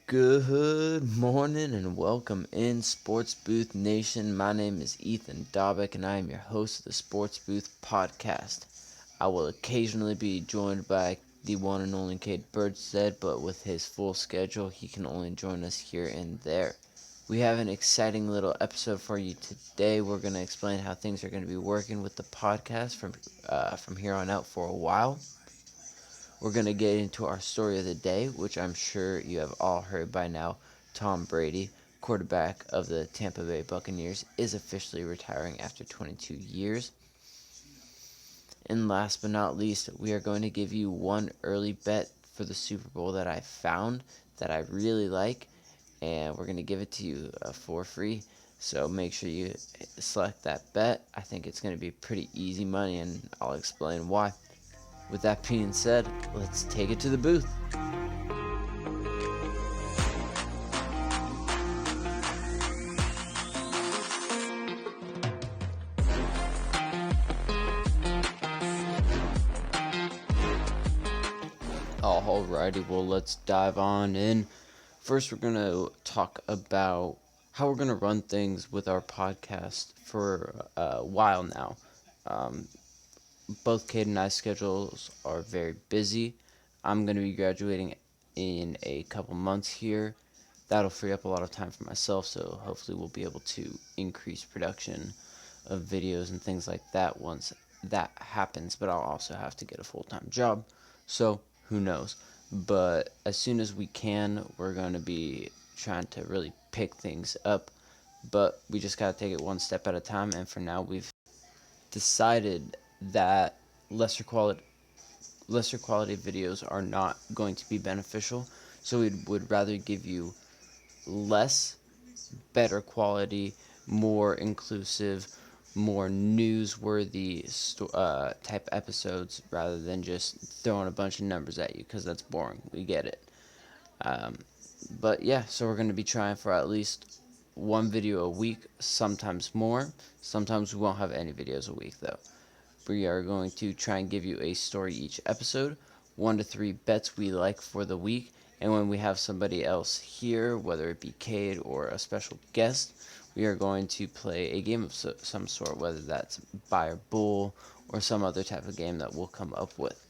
Good morning and welcome in Sports Booth Nation. My name is Ethan Dobbeck and I am your host of the Sports Booth Podcast. I will occasionally be joined by the one and only Cade Birdstead, but with his full schedule, he can only join us here and there. We have an exciting little episode for you today. We're going to explain how things are going to be working with the podcast from here on out for a while. We're going to get into our story of the day, which I'm sure you have all heard by now. Tom Brady, quarterback of the Tampa Bay Buccaneers, is officially retiring after 22 years. And last but not least, we are going to give you one early bet for the Super Bowl that I found that I really like, and we're going to give it to you for free. So make sure you select that bet. I think it's going to be pretty easy money, and I'll explain why. With that being said, let's take it to the booth. Alrighty, well, let's dive on in. First, we're going to talk about how we're going to run things with our podcast for a while now. Um, Both Kate and I's schedules are very busy. I'm going to be graduating in a couple months here. That'll free up a lot of time for myself, so hopefully we'll be able to increase production of videos and things like that once that happens, but I'll also have to get a full-time job, so who knows. But as soon as we can, we're going to be trying to really pick things up, but we just got to take it one step at a time, and for now we've decided that lesser quality videos are not going to be beneficial, so we would rather give you less better quality, more inclusive, more newsworthy type episodes rather than just throwing a bunch of numbers at you, because that's boring. We get it. Um, but yeah, so we're going to be trying for at least one video a week, sometimes more. Sometimes we won't have any videos a week though. We are going to try and give you a story each episode, 1 to 3 bets we like for the week, and when we have somebody else here, whether it be Cade or a special guest, we are going to play a game of some sort, whether that's buy or bull or some other type of game that we'll come up with.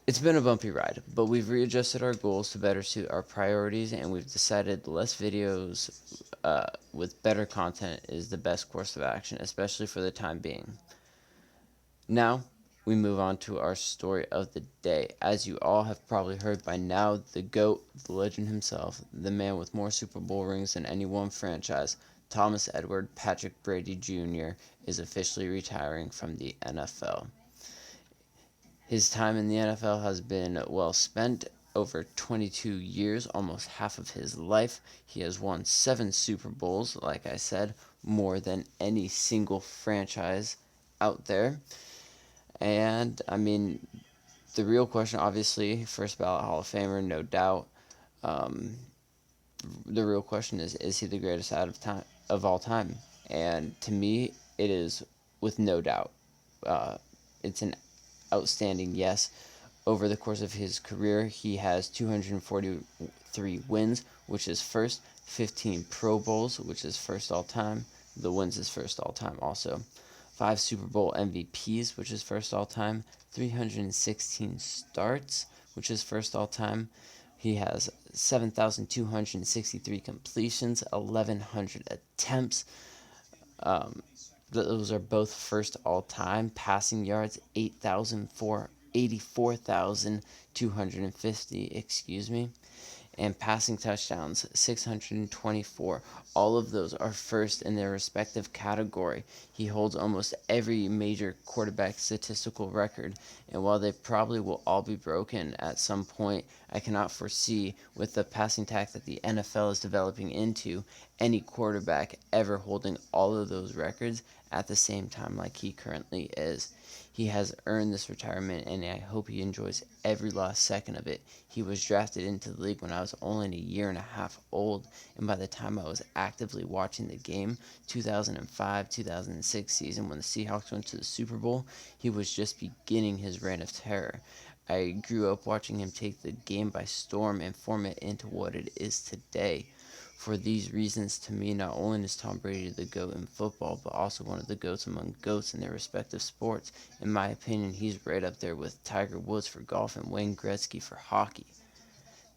It's been a bumpy ride, but we've readjusted our goals to better suit our priorities, and we've decided less videos with better content is the best course of action, especially for the time being. Now, we move on to our story of the day. As you all have probably heard by now, the GOAT, the legend himself, the man with more Super Bowl rings than any one franchise, Thomas Edward Patrick Brady Jr., is officially retiring from the NFL. His time in the NFL has been well spent. Over 22 years, almost half of his life. He has won 7 Super Bowls, like I said, more than any single franchise out there. And, I mean, the real question, obviously, first ballot Hall of Famer, no doubt. Um, the real question is he the greatest of all time? And to me, it is with no doubt. It's an outstanding yes. Over the course of his career, he has 243 wins, which is first, 15 Pro Bowls, which is first all time. The wins is first all time also. 5 Super Bowl MVPs, which is first all time. 316 starts, which is first all time. He has 7,263 completions, 1,100 attempts. Um, those are both first all time. Passing yards, 84,250, excuse me. And passing touchdowns, 624. All of those are first in their respective category. He holds almost every major quarterback statistical record, and while they probably will all be broken at some point, I cannot foresee, with the passing attack that the NFL is developing into, any quarterback ever holding all of those records at the same time like he currently is. He has earned this retirement, and I hope he enjoys every last second of it. He was drafted into the league when I was only a year and a half old, and by the time I was actively watching the game, 2005 2006 season when the Seahawks went to the Super Bowl, he was just beginning his reign of terror. I grew up watching him take the game by storm and form it into what it is today. For these reasons, to me, not only is Tom Brady the GOAT in football, but also one of the GOATs among GOATs in their respective sports. In my opinion, he's right up there with Tiger Woods for golf and Wayne Gretzky for hockey.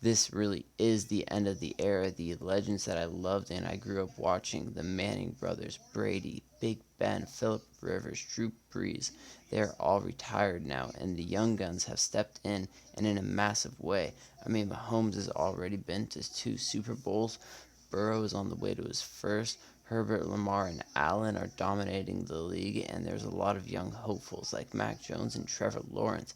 This really is the end of the era. The legends that I loved and I grew up watching, the Manning brothers, Brady, Big Ben, Philip Rivers, Drew Brees, they're all retired now, and the young guns have stepped in, and in a massive way. I mean, Mahomes has already been to 2 Super Bowls. Burrow is on the way to his first. Herbert, Lamar, and Allen are dominating the league, and there's a lot of young hopefuls like Mac Jones and Trevor Lawrence.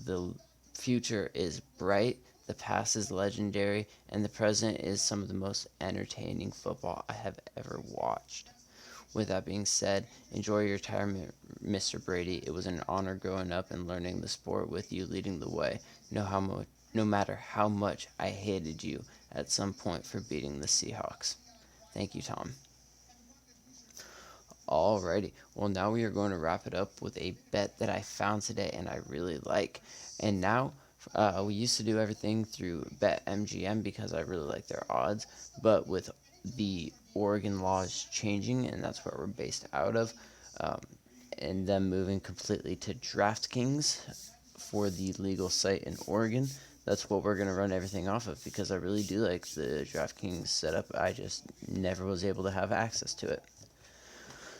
The future is bright, the past is legendary, and the present is some of the most entertaining football I have ever watched. With that being said, enjoy your retirement, Mr. Brady. It was an honor growing up and learning the sport with you leading the way. No matter how much I hated you at some point for beating the Seahawks. Thank you, Tom. Alrighty, well, now we are going to wrap it up with a bet that I found today and I really like. And now, we used to do everything through BetMGM because I really like their odds, but with the Oregon laws changing, and that's where we're based out of, um, and them moving completely to DraftKings for the legal site in Oregon, that's what we're going to run everything off of because I really do like the DraftKings setup. I just never was able to have access to it.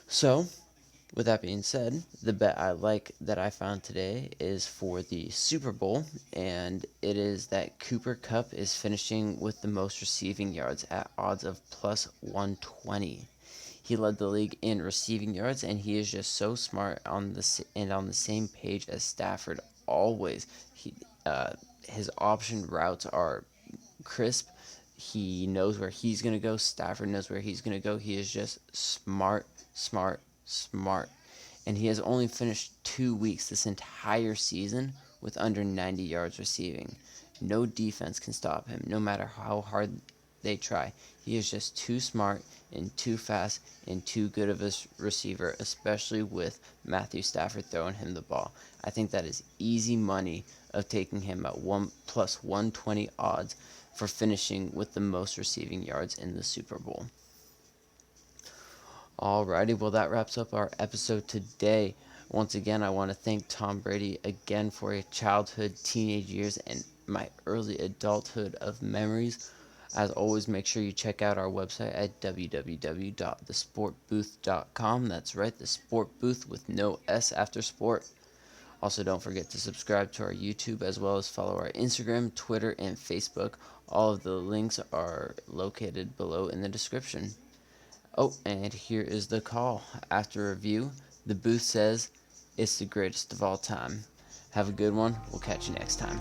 So, with that being said, the bet I like that I found today is for the Super Bowl, and it is that Cooper Kupp is finishing with the most receiving yards at odds of plus 120. He led the league in receiving yards, and he is just so smart on the same page as Stafford always. His option routes are crisp. He knows where he's going to go. Stafford knows where he's going to go. He is just smart, smart, smart. And he has only finished 2 weeks this entire season with under 90 yards receiving. No defense can stop him, no matter how hard they try. He is just too smart and too fast and too good of a receiver, especially with Matthew Stafford throwing him the ball. I think that is easy money of taking him at 1 plus 120 odds for finishing with the most receiving yards in the Super Bowl. Alrighty, well, that wraps up our episode today. Once again, I want to thank Tom Brady again for his childhood, teenage years, and my early adulthood of memories. As always, make sure you check out our website at www.thesportbooth.com. That's right, the Sport Booth with no S after sport. Also, don't forget to subscribe to our YouTube as well as follow our Instagram, Twitter, and Facebook. All of the links are located below in the description. Oh, and here is the call. After review, the booth says it's the greatest of all time. Have a good one. We'll catch you next time.